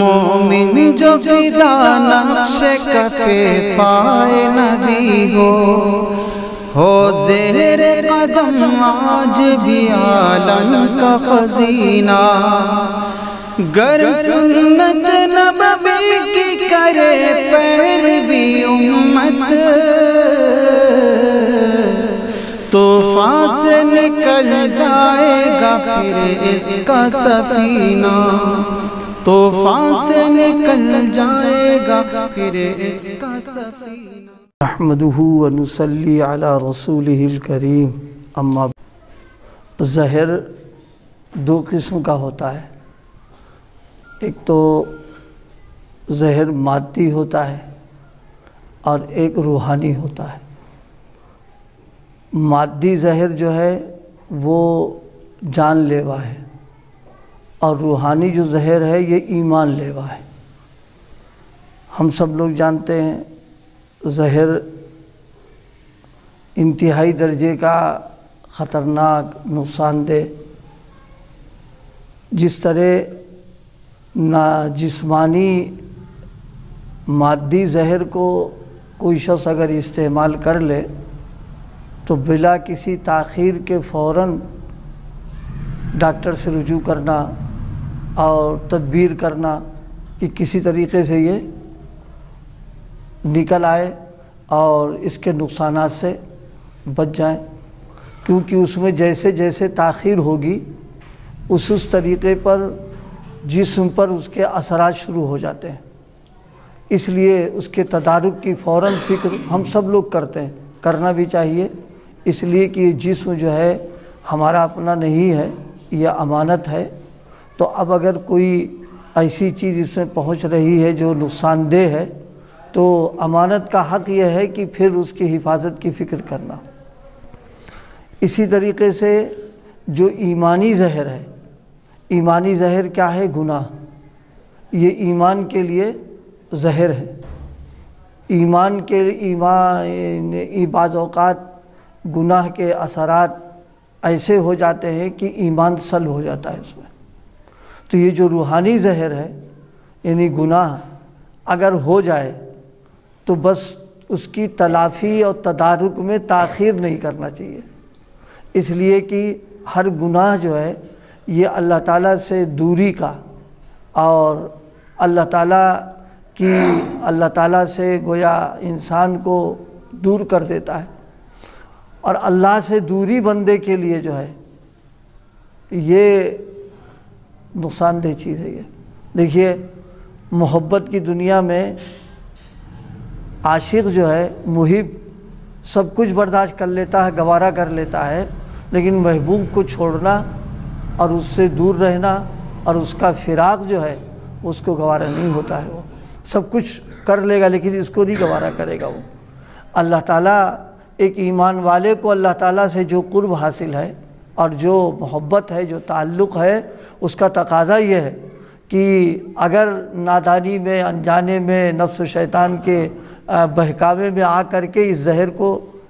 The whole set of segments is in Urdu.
مومن جو فدا نقش کفے پائے نبی ہو زیر قدم آج بھی عالم کا خزینہ، گر سنت نبوی کی کرے پیروی امت، طوفان سے نکل جائے گا پھر اس کا سفینہ، طوفان سے نکل جائے گا پھر اس کا سفینہ۔ نحمدہ ونصلی علی رسولہ الکریم، اما زہر دو قسم کا ہوتا ہے، ایک تو زہر مادی ہوتا ہے اور ایک روحانی ہوتا ہے۔ مادی زہر جو ہے وہ جان لیوا ہے، اور روحانی جو زہر ہے یہ ایمان لیوا ہے۔ ہم سب لوگ جانتے ہیں زہر انتہائی درجے کا خطرناک، نقصان دہ، جس طرح نہ جسمانی مادی زہر کو کوئی شخص اگر استعمال کر لے تو بلا کسی تاخیر کے فوراً ڈاکٹر سے رجوع کرنا اور تدبیر کرنا کہ کسی طریقے سے یہ نکل آئے اور اس کے نقصانات سے بچ جائیں، کیونکہ اس میں جیسے جیسے تاخیر ہوگی اس طریقے پر جسم پر اس کے اثرات شروع ہو جاتے ہیں۔ اس لیے اس کے تدارک کی فوراً فکر ہم سب لوگ کرتے ہیں، کرنا بھی چاہیے، اس لیے کہ یہ جسم جو ہے ہمارا اپنا نہیں ہے، یہ امانت ہے۔ تو اب اگر کوئی ایسی چیز اس میں پہنچ رہی ہے جو نقصان دہ ہے تو امانت کا حق یہ ہے کہ پھر اس کی حفاظت کی فکر کرنا۔ اسی طریقے سے جو ایمانی زہر ہے، ایمانی زہر کیا ہے؟ گناہ، یہ ایمان کے لیے زہر ہے۔ ایمان بعض اوقات گناہ کے اثرات ایسے ہو جاتے ہیں کہ ایمان سلب ہو جاتا ہے اس میں۔ تو یہ جو روحانی زہر ہے یعنی گناہ اگر ہو جائے تو بس اس کی تلافی اور تدارک میں تاخیر نہیں کرنا چاہیے، اس لیے کہ ہر گناہ جو ہے یہ اللہ تعالیٰ سے دوری کا اور اللہ تعالیٰ سے گویا انسان کو دور کر دیتا ہے، اور اللہ سے دوری بندے کے لیے جو ہے یہ نقصان دہ چیز ہے۔ یہ دیکھیے، محبت کی دنیا میں عاشق جو ہے، محب سب کچھ برداشت کر لیتا ہے، گوارا کر لیتا ہے، لیکن محبوب کو چھوڑنا اور اس سے دور رہنا اور اس کا فراق جو ہے اس کو گوارا نہیں ہوتا ہے۔ وہ سب کچھ کر لے گا لیکن اس کو نہیں گوارا کرے گا وہ۔ اللہ تعالیٰ ایک ایمان والے کو اللہ تعالیٰ سے جو قرب حاصل ہے اور جو محبت ہے، جو تعلق ہے، اس کا تقاضا یہ ہے کہ اگر نادانی میں، انجانے میں، نفس و شیطان کے بہکاوے میں آ کر کے اس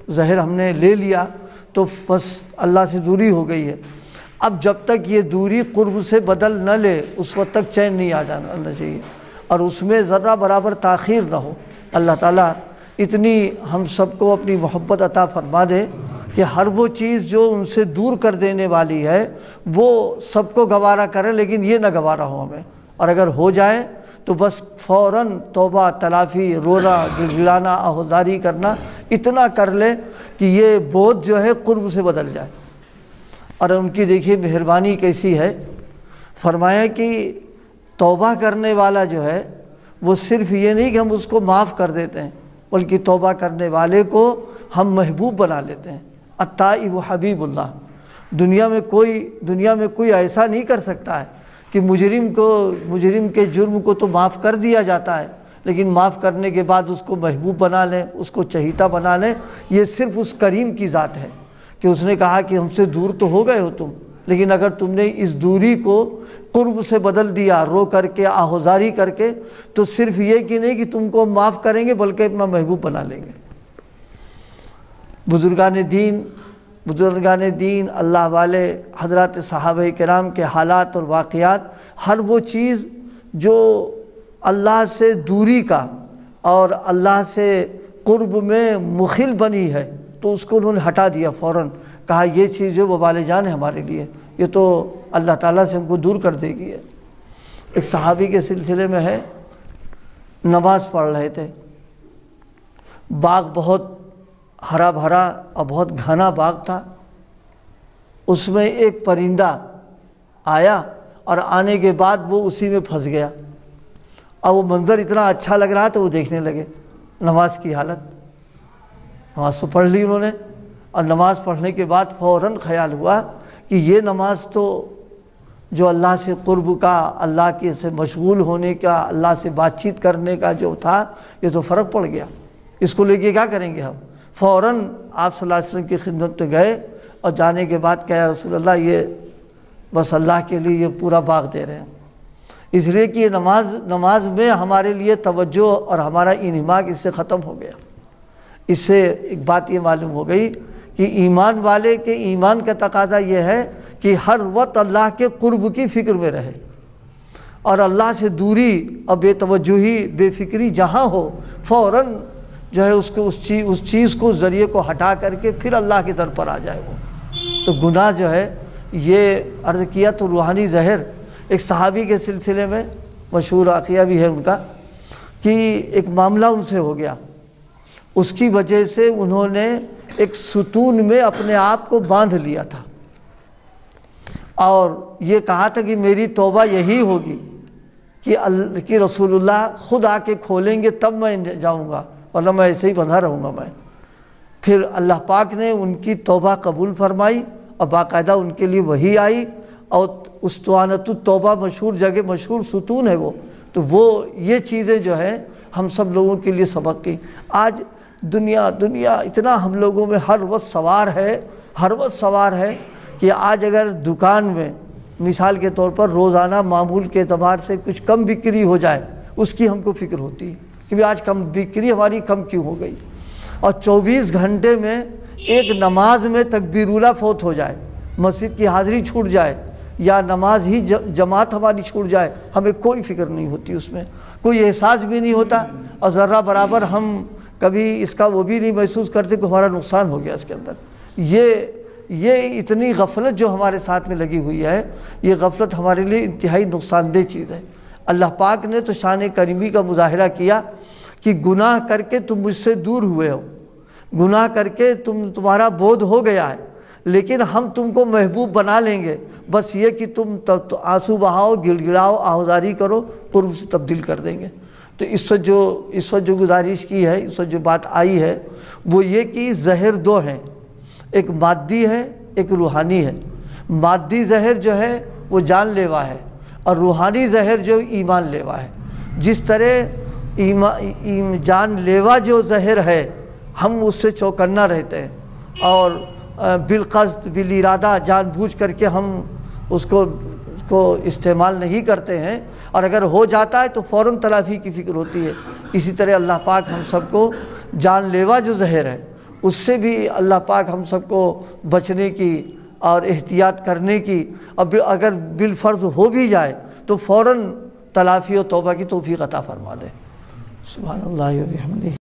زہر ہم نے لے لیا تو بس اللہ سے دوری ہو گئی ہے۔ اب جب تک یہ دوری قرب سے بدل نہ لے اس وقت تک چین نہیں آ جانا چاہیے، اور اس میں ذرہ برابر تاخیر نہ ہو۔ اللہ تعالیٰ اتنی ہم سب کو اپنی محبت عطا فرما دے کہ ہر وہ چیز جو ان سے دور کر دینے والی ہے وہ سب کو گوارا کرے، لیکن یہ نہ گوارا ہو ہمیں، اور اگر ہو جائے تو بس فوراً توبہ، تلافی، رونا، گڑگڑانا، آہوزاری کرنا، اتنا کر لے کہ یہ بوجھ جو ہے قرب سے بدل جائے۔ اور ان کی دیکھیے مہربانی کیسی ہے، فرمایا کہ توبہ کرنے والا جو ہے وہ صرف یہ نہیں کہ ہم اس کو معاف کر دیتے ہیں، بلکہ توبہ کرنے والے کو ہم محبوب بنا لیتے ہیں۔ التائب حبیب اللہ۔ دنیا میں کوئی ایسا نہیں کر سکتا ہے کہ مجرم کے جرم کو تو معاف کر دیا جاتا ہے، لیکن معاف کرنے کے بعد اس کو محبوب بنا لیں، اس کو چہیتا بنا لیں۔ یہ صرف اس کریم کی ذات ہے کہ اس نے کہا کہ ہم سے دور تو ہو گئے ہو تم، لیکن اگر تم نے اس دوری کو قرب سے بدل دیا، رو کر کے، آہوزاری کر کے، تو صرف یہ کہ نہیں کہ تم کو معاف کریں گے بلکہ اپنا محبوب بنا لیں گے۔ بزرگان دین، اللہ والے حضرات صحابہ کرام کے حالات اور واقعات، ہر وہ چیز جو اللہ سے دوری کا اور اللہ سے قرب میں مخل بنی ہے تو اس کو انہوں نے ہٹا دیا فوراً، کہا یہ چیز جو وبال جان ہے ہمارے لیے، یہ تو اللہ تعالیٰ سے ہم کو دور کر دے گی ہے۔ ایک صحابی کے سلسلے میں ہے، نماز پڑھ رہے تھے، باغ بہت ہرا بھرا اور بہت گھنا باغ تھا، اس میں ایک پرندہ آیا اور آنے کے بعد وہ اسی میں پھنس گیا، اور وہ منظر اتنا اچھا لگ رہا تو وہ دیکھنے لگے نماز کی حالت۔ نماز تو پڑھ لی انہوں نے، اور نماز پڑھنے کے بعد فوراً خیال ہوا کہ یہ نماز تو جو اللہ سے قرب کا، اللہ کے سے مشغول ہونے کا، اللہ سے بات چیت کرنے کا جو تھا، یہ تو فرق پڑ گیا، اس کو لے کے کیا کریں گے ہم؟ فوراً آپ صلی اللہ علیہ وسلم کی خدمت میں گئے اور جانے کے بعد کہا رسول اللہ یہ بس اللہ کے لیے یہ پورا باغ دے رہے ہیں، اس لیے کہ یہ نماز میں ہمارے لیے توجہ اور ہمارا انہماک اس سے ختم ہو گیا۔ اس سے ایک بات یہ معلوم ہو گئی کہ ایمان والے کے ایمان کا تقاضا یہ ہے کہ ہر وقت اللہ کے قرب کی فکر میں رہے، اور اللہ سے دوری اور بے توجہی بے فکری جہاں ہو فوراً جو ہے اس چیز کو ذریعے کو ہٹا کر کے پھر اللہ کی طرف پر آ جائے وہ۔ تو گناہ جو ہے یہ عرض کیا تو روحانی زہر، ایک صحابی کے سلسلے میں مشہور واقعہ بھی ہے ان کا کہ ایک معاملہ ان سے ہو گیا، اس کی وجہ سے انہوں نے ایک ستون میں اپنے آپ کو باندھ لیا تھا اور یہ کہا تھا کہ میری توبہ یہی ہوگی کہ رسول اللہ خود آ کے کھولیں گے تب میں جاؤں گا، ورنہ میں ایسے ہی بندھا رہوں گا میں۔ پھر اللہ پاک نے ان کی توبہ قبول فرمائی اور باقاعدہ ان کے لیے وحی آئی، اور اسطوانۃ التوبہ مشہور جگہ، مشہور ستون ہے وہ، تو وہ یہ چیزیں جو ہیں ہم سب لوگوں کے لیے سبق کی۔ آج دنیا اتنا ہم لوگوں میں ہر وقت سوار ہے کہ آج اگر دکان میں مثال کے طور پر روزانہ معمول کے اعتبار سے کچھ کم بکری ہو جائے، اس کی ہم کو فکر ہوتی ہے کہ بھی آج کم بکری ہماری کم کیوں ہو گئی، اور 24 گھنٹے میں ایک نماز میں تکبیر اولیٰ فوت ہو جائے، مسجد کی حاضری چھوٹ جائے، یا نماز ہی جماعت ہماری چھوٹ جائے، ہمیں کوئی فکر نہیں ہوتی، اس میں کوئی احساس بھی نہیں ہوتا، اور ذرہ برابر ہم کبھی اس کا وہ بھی نہیں محسوس کرتے کہ ہمارا نقصان ہو گیا اس کے اندر۔ یہ اتنی غفلت جو ہمارے ساتھ میں لگی ہوئی ہے، یہ غفلت ہمارے لیے انتہائی نقصان دہ چیز ہے۔ اللہ پاک نے تو شان کریمی کا مظاہرہ کیا کہ گناہ کر کے تم مجھ سے دور ہوئے ہو، گناہ کر کے تمہارا بودھ ہو گیا ہے، لیکن ہم تم کو محبوب بنا لیں گے، بس یہ کہ تم آنسو بہاؤ، گڑ گڑاؤ، آہوزاری کرو، قرب سے تبدیل کر دیں گے۔ تو اس وقت جو گزارش کی ہے، اس وقت جو بات آئی ہے وہ یہ کہ زہر دو ہیں، ایک مادی ہے ایک روحانی ہے۔ مادی زہر جو ہے وہ جان لیوا ہے، اور روحانی زہر جو ایمان لیوا ہے۔ جس طرح جان لیوا جو زہر ہے ہم اس سے چوکنا رہتے ہیں، اور بالقصد بالارادہ جان بوجھ کر کے ہم اس کو استعمال نہیں کرتے ہیں، اور اگر ہو جاتا ہے تو فوراً تلافی کی فکر ہوتی ہے۔ اسی طرح اللہ پاک ہم سب کو جان لیوا جو زہر ہے اس سے بھی اللہ پاک ہم سب کو بچنے کی اور احتیاط کرنے کی، اب اگر بالفرض ہو بھی جائے تو فوراً تلافی و توبہ کی توفیق عطا فرما دے۔ سبحان اللہ و بحمدہ۔